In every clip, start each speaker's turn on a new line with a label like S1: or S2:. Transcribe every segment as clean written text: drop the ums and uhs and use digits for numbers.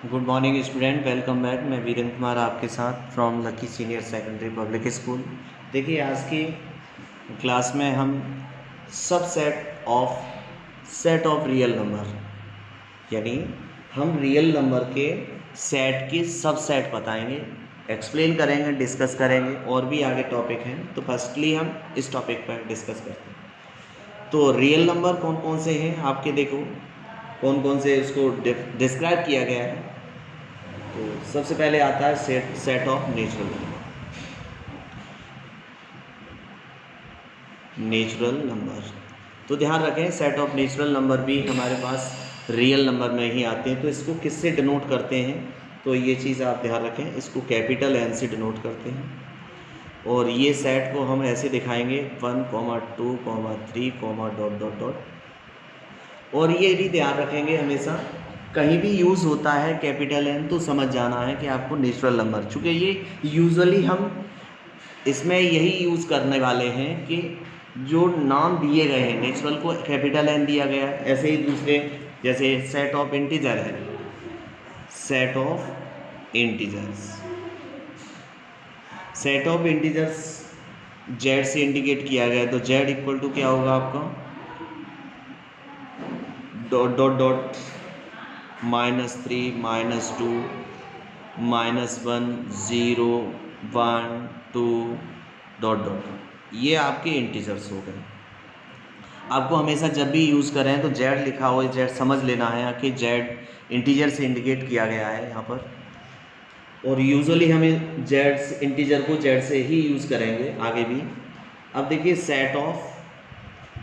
S1: Good morning student, welcome back. मैं वीरेंद्र कुमार आपके साथ from lucky senior secondary public school. देखिए, आज की क्लास में हम सब सेट ऑफ रियल नंबर, यानी हम रियल नंबर के सेट की सब सेट बताएंगे, एक्सप्लेन करेंगे, डिस्कस करेंगे। और भी आगे टॉपिक हैं, तो फर्स्टली हम इस टॉपिक पर डिस्कस करते हैं। तो रियल नंबर कौन कौन से हैं आपके, देखो कौन कौन से इसको डिस्क्राइब किया गया है। तो सबसे पहले आता है सेट ऑफ नेचुरल नंबर। तो ध्यान रखें, सेट ऑफ नेचुरल नंबर भी हमारे पास रियल नंबर में ही आते हैं। तो इसको किससे डिनोट करते हैं, तो ये चीज़ आप ध्यान रखें, इसको कैपिटल एन से डिनोट करते हैं। और ये सेट को हम ऐसे दिखाएंगे 1, 2, 3, डॉट डॉट डॉट। और ये भी ध्यान रखेंगे, हमेशा कहीं भी यूज़ होता है कैपिटल एन तो समझ जाना है कि आपको नेचुरल नंबर, चूँकि ये यूजुअली हम इसमें यही यूज़ करने वाले हैं कि जो नाम दिए गए हैं नेचुरल को कैपिटल एन दिया गया है। ऐसे ही दूसरे, जैसे सेट ऑफ इंटीजर है, सेट ऑफ इंटीजर्स जेड से इंडिकेट किया गया है। तो जेड इक्वल टू क्या होगा आपका, dot dot dot -3, -2, -1, 0, 1, 2, dot dot. ये आपके इंटीजर्स हो गए। आपको हमेशा जब भी यूज़ करें तो जेड लिखा हो, जेड समझ लेना है कि जेड इंटीजर से इंडिकेट किया गया है यहाँ पर। और यूजुअली हमें जेड इंटीजर को जेड से ही यूज़ करेंगे आगे भी। अब देखिए, सेट ऑफ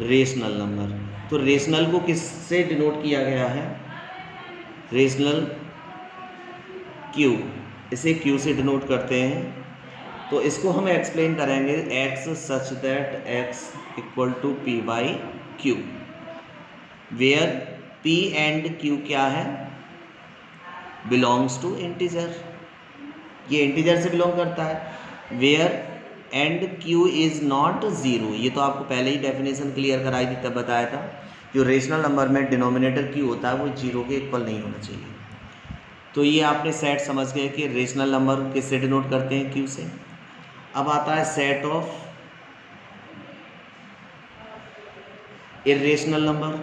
S1: रेशनल नंबर। तो रेशनल को किससे डिनोट किया गया है, रेशनल क्यू, इसे क्यू से डिनोट करते हैं। तो इसको हम एक्सप्लेन करेंगे, x such that x equal to P by Q, where p and q क्या है, बिलोंग्स टू इंटीजर, ये इंटीजर से बिलोंग करता है। Where and q is not zero, ये तो आपको पहले ही डेफिनेशन क्लियर कराई थी, तब बताया था जो रेशनल नंबर में डिनोमिनेटर q होता है वो जीरो के इक्वल नहीं होना चाहिए। तो ये आपने सेट समझ गए कि रेशनल नंबर किससे डिनोट करते हैं, q से। अब आता है set of irrational number.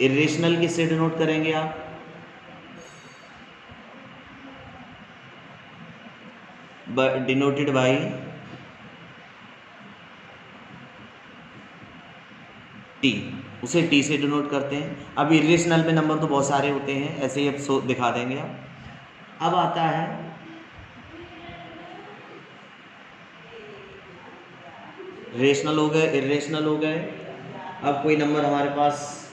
S1: Irrational किससे डिनोट करेंगे आप, डिनोटेड बाय टी, उसे टी से डिनोट करते हैं। अब इर्रेशनल में नंबर तो बहुत सारे होते हैं, ऐसे ही अब दिखा देंगे आप। अब आता है रेशनल हो गए, इर्रेशनल हो गए। अब कोई नंबर हमारे पास,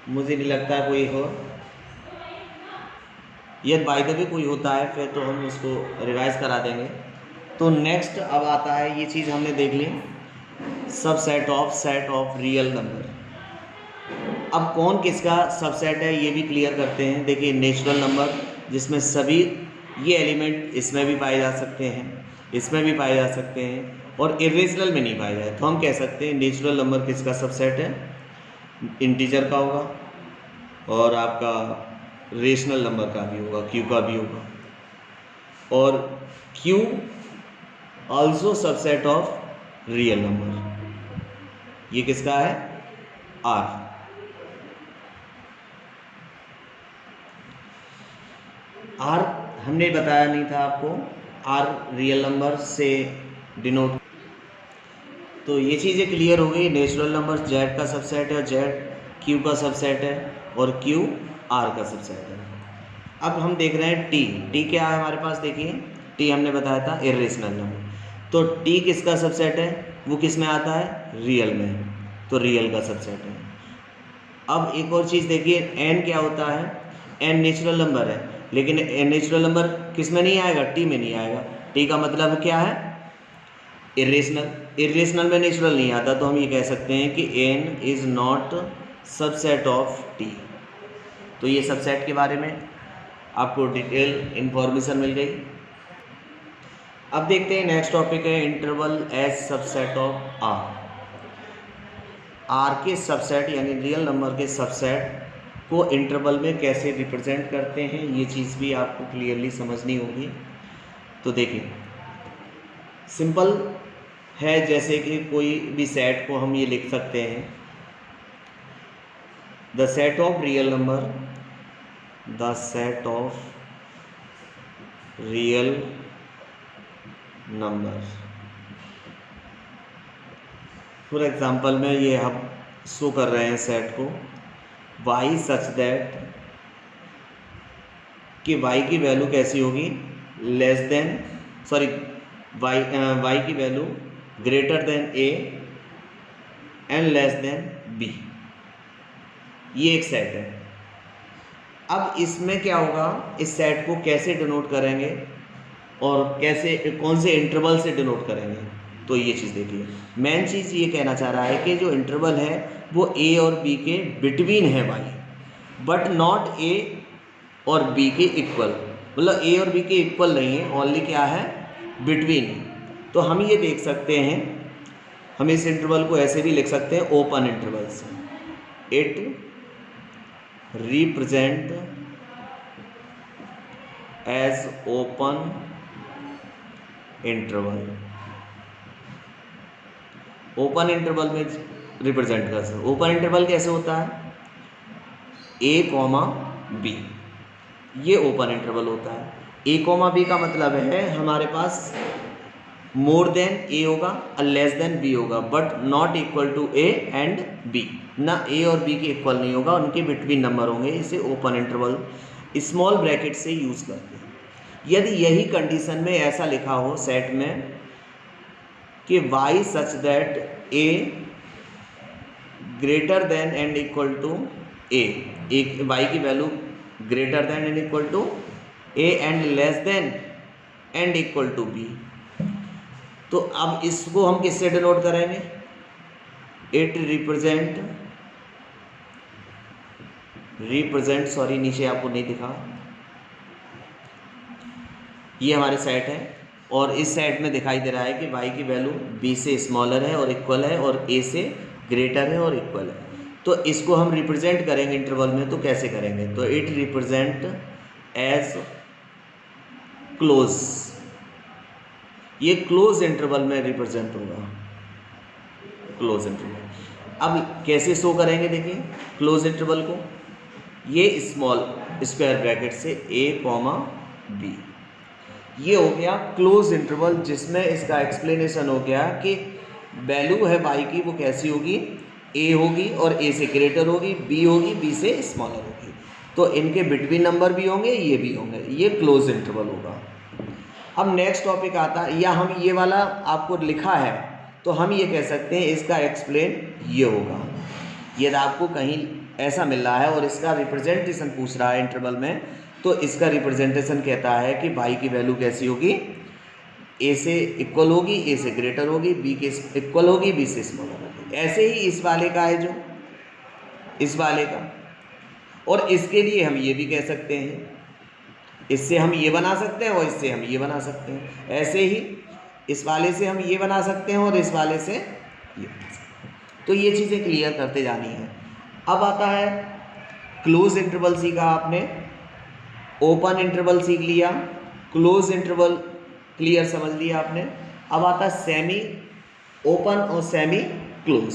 S1: मुझे नहीं लगता कोई हो, यदि बाय द वे कोई होता है फिर तो हम उसको रिवाइज करा देंगे। तो नेक्स्ट अब आता है, ये चीज़ हमने देख ली, सब सेट ऑफ रियल नंबर। अब कौन किसका सबसेट है ये भी क्लियर करते हैं। देखिए, नेचुरल नंबर जिसमें सभी ये एलिमेंट इसमें भी पाए जा सकते हैं, इसमें भी पाए जा सकते हैं, और इरेशनल में नहीं पाए जाए, तो हम कह सकते हैं नेचुरल नंबर किसका सबसेट है, इंटीजर का होगा, और आपका रेशनल नंबर का भी होगा, क्यू का भी होगा। और Q also subset of real number, ये किसका है, आर। आर हमने बताया नहीं था आपको, आर रियल नंबर से डिनोट। तो ये चीज़ें क्लियर हो गई, नेचुरल नंबर जेड का सबसेट है, जेड क्यू का सबसेट है, और क्यू आर का सबसेट है। अब हम देख रहे हैं टी क्या है हमारे पास, देखिए टी हमने बताया था इर्रेशनल नंबर। तो टी किसका सबसेट है, वो किस में आता है, रियल में, तो रियल का सबसेट है। अब एक और चीज़ देखिए, एन क्या होता है, एन नेचुरल नंबर है, लेकिन नेचुरल नंबर किस में नहीं आएगा, टी में नहीं आएगा। टी का मतलब क्या है, इरेशनल में नेचुरल नहीं आता, तो हम ये कह सकते हैं कि N is not subset of T. तो ये सबसेट के बारे में आपको डिटेल इंफॉर्मेशन मिल गई। अब देखते हैं नेक्स्ट टॉपिक है interval as subset of R. R के सबसेट यानी रियल नंबर के सबसेट को इंटरवल में कैसे रिप्रेजेंट करते हैं, ये चीज़ भी आपको क्लियरली समझनी होगी। तो देखिए सिंपल है, जैसे कि कोई भी सेट को हम ये लिख सकते हैं, the set of real number, the set of real number. For example में ये हम शो कर रहे हैं सेट को y सच दैट कि y की वैल्यू कैसी होगी, लेस देन y की value greater then a and less than b। ये एक सेट है। अब इसमें क्या होगा, इस सेट को कैसे डिनोट करेंगे और कैसे कौन से इंटरवल से डिनोट करेंगे, तो ये चीज़ देखिए। मेन चीज़ ये कहना चाह रहा है कि जो इंटरवल है वो a और b के बिटवीन है भाई, बट नॉट a और b के इक्वल, मतलब a और b के इक्वल नहीं है, ओनली क्या है, बिटवीन। तो हम ये देख सकते हैं, हम इस इंटरवल को ऐसे भी लिख सकते हैं ओपन इंटरवल से। It represent as open interval. Open interval में रिप्रेजेंट कर सकते। ओपन इंटरवल कैसे होता है, a कॉमा b, ये ओपन इंटरवल होता है। a कॉमा b का मतलब है हमारे पास मोर देन a होगा और लेस देन b होगा, but not equal to a and b, ना a और b के इक्वल नहीं होगा, उनके बिटवीन नंबर होंगे। इसे ओपन इंटरवल स्मॉल ब्रैकेट से यूज करते हैं। यदि यही कंडीशन में ऐसा लिखा हो सेट में कि y such that a greater than and equal to a, एक y की value greater than and equal to a and less than and equal to b, तो अब इसको हम किससे डिनोट करेंगे, इट रिप्रेजेंट सॉरी नीचे आपको नहीं दिखा, ये हमारे सेट है और इस सेट में दिखाई दे रहा है कि y की वैल्यू b से स्मॉलर है और इक्वल है और a से ग्रेटर है और इक्वल है। तो इसको हम रिप्रेजेंट करेंगे इंटरवल में, तो कैसे करेंगे, तो इट रिप्रेजेंट एज क्लोज, ये क्लोज इंटरवल में रिप्रेजेंट होगा, क्लोज इंटरवल। अब कैसे शो करेंगे, देखिए क्लोज इंटरवल को, ये स्मॉल स्क्वायर ब्रैकेट से a कॉमा b, ये हो गया क्लोज इंटरवल, जिसमें इसका एक्सप्लेनेशन हो गया कि वैल्यू है y की वो कैसी होगी, a होगी और a से ग्रेटर होगी, b होगी b से स्मॉलर होगी, तो इनके बिटवीन नंबर भी होंगे, ये भी होंगे, ये क्लोज इंटरवल होगा। अब नेक्स्ट टॉपिक आता है, या हम ये वाला आपको लिखा है तो हम ये कह सकते हैं इसका एक्सप्लेन ये होगा। यदि आपको कहीं ऐसा मिल रहा है और इसका रिप्रेजेंटेशन पूछ रहा है इंटरवल में, तो इसका रिप्रेजेंटेशन कहता है कि y की वैल्यू कैसी होगी, a से इक्वल होगी, a से ग्रेटर होगी, b के इक्वल होगी, b से स्मॉलर होगी। ऐसे ही इस वाले का है, जो इस वाले का, और इसके लिए हम ये भी कह सकते हैं, इससे हम ये बना सकते हैं और इससे हम ये बना सकते हैं। ऐसे ही इस वाले से हम ये बना सकते हैं और इस वाले से ये बना सकते हैं। तो ये चीज़ें क्लियर करते जानी है। अब आता है क्लोज इंटरवल सीखा आपने, ओपन इंटरवल सीख लिया, क्लोज इंटरवल क्लियर समझ लिया आपने। अब आता है सेमी ओपन और सेमी क्लोज।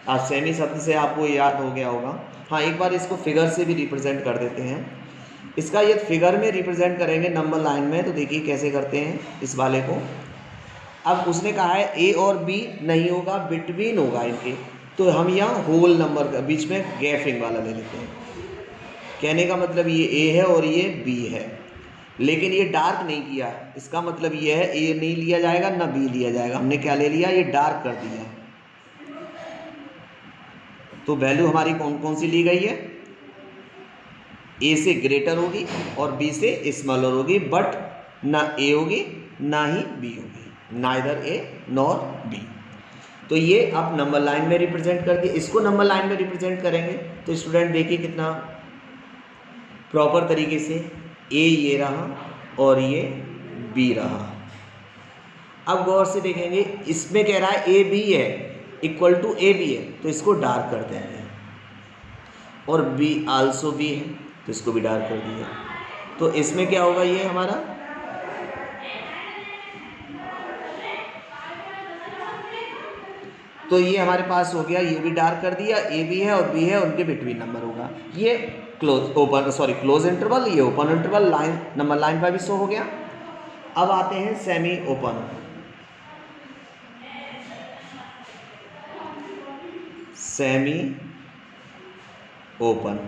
S1: आज सेमी शब्द से आपको याद हो गया होगा। हाँ, एक बार इसको फिगर से भी रिप्रेजेंट कर देते हैं। इसका ये फिगर में रिप्रेजेंट करेंगे नंबर लाइन में, तो देखिए कैसे करते हैं इस वाले को। अब उसने कहा है a और b नहीं होगा, बिटवीन होगा इनके, तो हम यहाँ होल नंबर का बीच में गैपिंग वाला ले लेते हैं। कहने का मतलब ये a है और ये b है, लेकिन ये डार्क नहीं किया, इसका मतलब ये है a नहीं लिया जाएगा ना b लिया जाएगा, हमने क्या ले लिया, ये डार्क कर दिया। तो वैल्यू हमारी कौन कौन सी ली गई है, a से ग्रेटर होगी और b से स्मॉलर होगी, बट ना a होगी ना ही b होगी, नाइदर a नॉर b। तो ये आप नंबर लाइन में रिप्रेजेंट कर दिए। इसको नंबर लाइन में रिप्रेजेंट करेंगे तो स्टूडेंट देखिए कितना प्रॉपर तरीके से, a ये रहा और ये b रहा। अब गौर से देखेंगे, इसमें कह रहा है a b है, इक्वल टू a b है, तो इसको डार्क कर देंगे। और बी आल्सो बी है, तो इसको भी डार्क कर दिया। तो इसमें क्या होगा, ये हमारा तो ये हमारे पास हो गया, ये भी डार्क कर दिया, ए भी है और बी है, उनके बिटवीन नंबर होगा। ये क्लोज इंटरवल, ये open interval, line number line पर भी शो हो गया। अब आते हैं semi open. Semi open,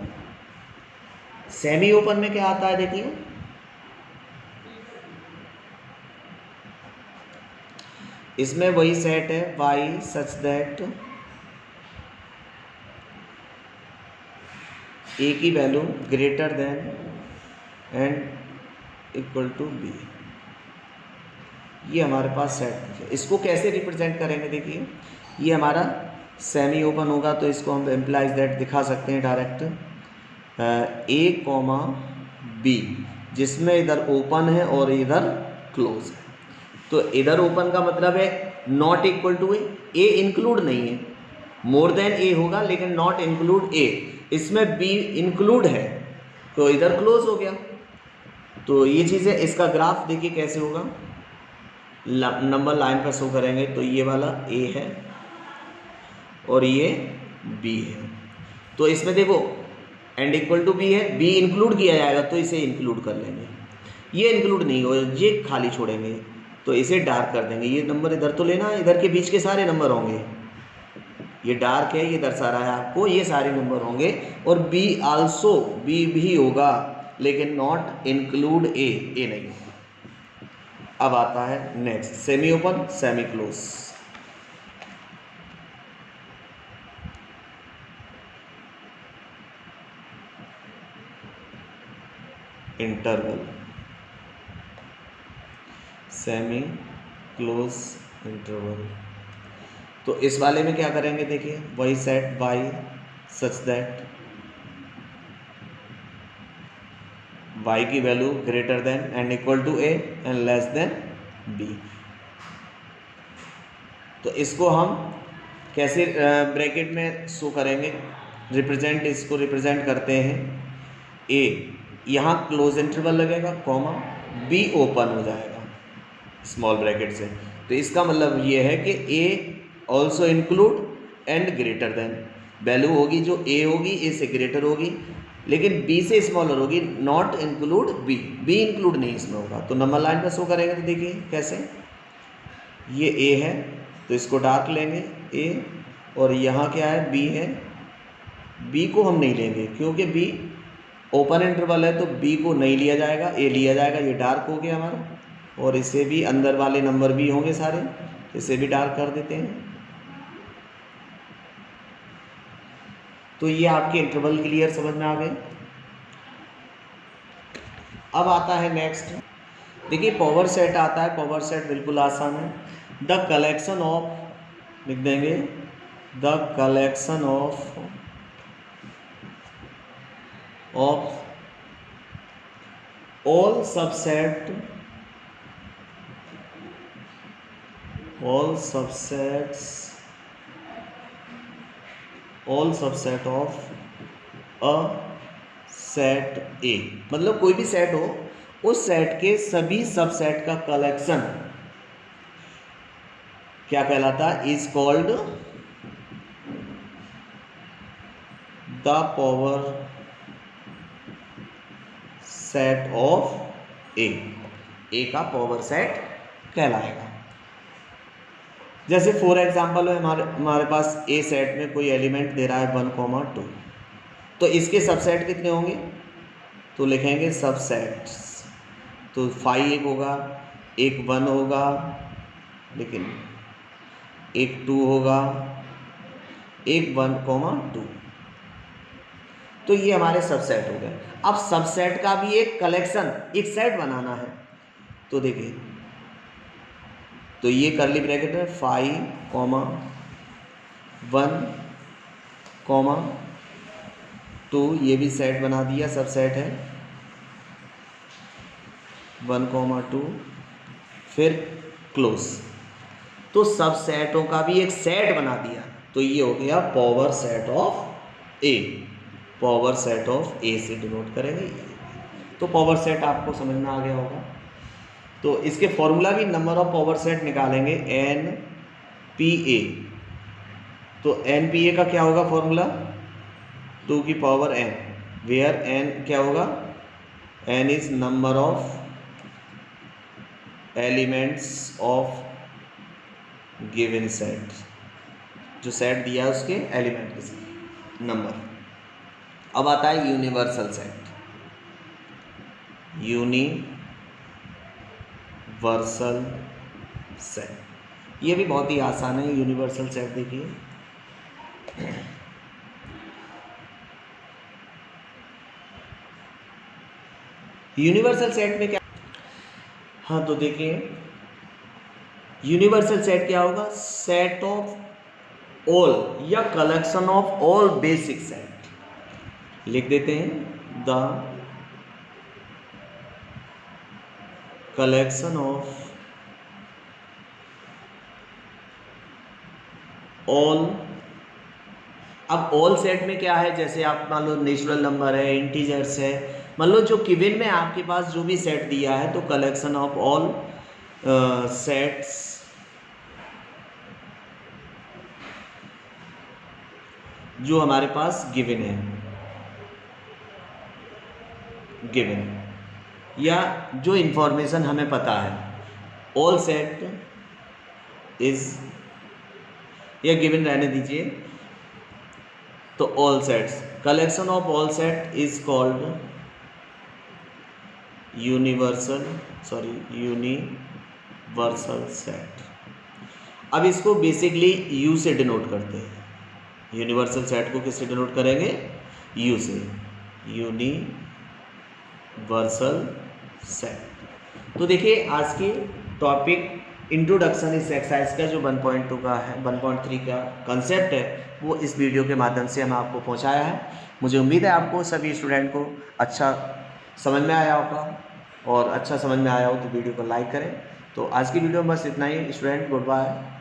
S1: semi open में क्या आता है देखिए, इसमें वही सेट है y सच दैट a की value greater than and equal to b। ये हमारे पास सेट है। इसको कैसे रिप्रेजेंट करेंगे देखिए, ये हमारा सेमी ओपन होगा तो इसको हम एम्प्लाइज दैट दिखा सकते हैं डायरेक्ट, a कॉमा b, जिसमें इधर ओपन है और इधर क्लोज है। तो इधर ओपन का मतलब है not equal to A include नहीं है, मोर देन ए होगा लेकिन नॉट इंक्लूड ए, इसमें बी इंक्लूड है तो इधर क्लोज हो गया। तो ये चीज़ है। इसका ग्राफ देखिए कैसे होगा, नंबर लाइन पर शो करेंगे तो ये वाला ए है और ये बी है। तो इसमें देखो एंड इक्वल टू बी है, बी इंक्लूड किया जाएगा तो इसे इंक्लूड कर लेंगे, ये इंक्लूड नहीं हो, ये खाली छोड़ेंगे तो इसे डार्क कर देंगे। ये नंबर इधर तो लेना है, इधर के बीच के सारे नंबर होंगे, ये डार्क है, ये दर्शा रहा है आपको ये सारे नंबर होंगे। और बी आल्सो, बी भी होगा लेकिन नॉट इंक्लूड ए नहीं। अब आता है next semi open semi close. Interval semi close interval. तो इस वाले में क्या करेंगे देखिए, वही set y such that y की value greater than and equal to a and less than b। तो इसको हम कैसे ब्रैकेट में शो करेंगे, इसको रिप्रेजेंट करते हैं a, यहाँ क्लोज इंटरवल लगेगा कॉमा b ओपन हो जाएगा स्मॉल ब्रैकेट से। तो इसका मतलब ये है कि a also include and greater than, value होगी जो a होगी a से ग्रेटर होगी लेकिन b से स्मॉलर होगी, नॉट इंक्लूड b इंक्लूड नहीं इसमें होगा। तो नंबर लाइन पर शो करेंगे तो देखिए कैसे, ये a है तो इसको डार्क लेंगे a, और यहाँ क्या है b है, b को हम नहीं लेंगे क्योंकि b ओपन इंटरवल है तो b को नहीं लिया जाएगा, a लिया जाएगा। ये डार्क हो गया हमारा, और इसे भी अंदर वाले नंबर भी होंगे सारे, इसे भी डार्क कर देते हैं। तो ये आपके इंटरवल क्लियर समझ में आ गए। अब आता है नेक्स्ट, देखिए पावर सेट आता है। पावर सेट बिल्कुल आसान है, द कलेक्शन ऑफ, लिख देंगे the collection of all subset of a set ए, मतलब कोई भी सेट हो, उस सेट के सभी सबसेट का कलेक्शन क्या कहलाता है, is called the power set of A का पावर सेट कहलाएगा। जैसे फॉर एग्जांपल है हमारे पास ए सेट में कोई एलिमेंट दे रहा है 1, 2, तो इसके सबसेट कितने होंगे, तो लिखेंगे सबसेट्स। तो 5 एक होगा, एक 1 होगा, लेकिन एक 2 होगा, एक 1, 2। तो ये हमारे सबसेट हो गए। अब सबसेट का भी एक कलेक्शन, एक सेट बनाना है। तो देखिए, तो ये करली ब्रैकेट है 5, 1, 2, ये भी सेट बना दिया, सबसेट है 1, 2, फिर क्लोज। तो सबसेटों का भी एक सेट बना दिया, तो ये हो गया power set of A. Power set of A से डिनोट करेंगे। तो पावर सेट आपको समझ में आ गया होगा। तो इसके फॉर्मूला भी नंबर ऑफ पावर सेट निकालेंगे एन पी ए। तो एन पी ए का क्या होगा फॉर्मूला, 2 की पावर एन, वेयर एन क्या होगा, N is number of elements of given set, जो सेट दिया है उसके एलिमेंट के नंबर। अब आता है यूनिवर्सल सेट। यूनिवर्सल सेट, ये भी बहुत ही आसान है। यूनिवर्सल सेट देखिए, यूनिवर्सल सेट में क्या, हाँ तो देखिए यूनिवर्सल सेट क्या होगा, सेट ऑफ ऑल या collection of all basic set. लिख देते हैं द कलेक्शन ऑफ ऑल। अब ऑल सेट में क्या है, जैसे आप मान लो नेचुरल नंबर है, इंटीजर्स है, मान लो जो गिवन में आपके पास जो भी सेट दिया है, तो कलेक्शन ऑफ ऑल सेट्स जो हमारे पास गिवन है, गिवन या जो इंफॉर्मेशन हमें पता है, ऑल सेट इज, या गिवन रहने दीजिए, तो all sets, collection of all set is called universal set. अब इसको बेसिकली यू से डिनोट करते हैं। यूनिवर्सल सेट को किससे डिनोट करेंगे, यू से, यूनिवर्सल सेट। तो देखिए आज के टॉपिक इंट्रोडक्शन इस एक्सरसाइज का जो 1.2 का है, 1.3 का कंसेप्ट है, वो इस वीडियो के माध्यम से हम आपको पहुंचाया है। मुझे उम्मीद है आपको सभी स्टूडेंट को अच्छा समझ में आया होगा, और अच्छा समझ में आया हो तो वीडियो को लाइक करें। तो आज की वीडियो में बस इतना ही स्टूडेंट, गुड बाय।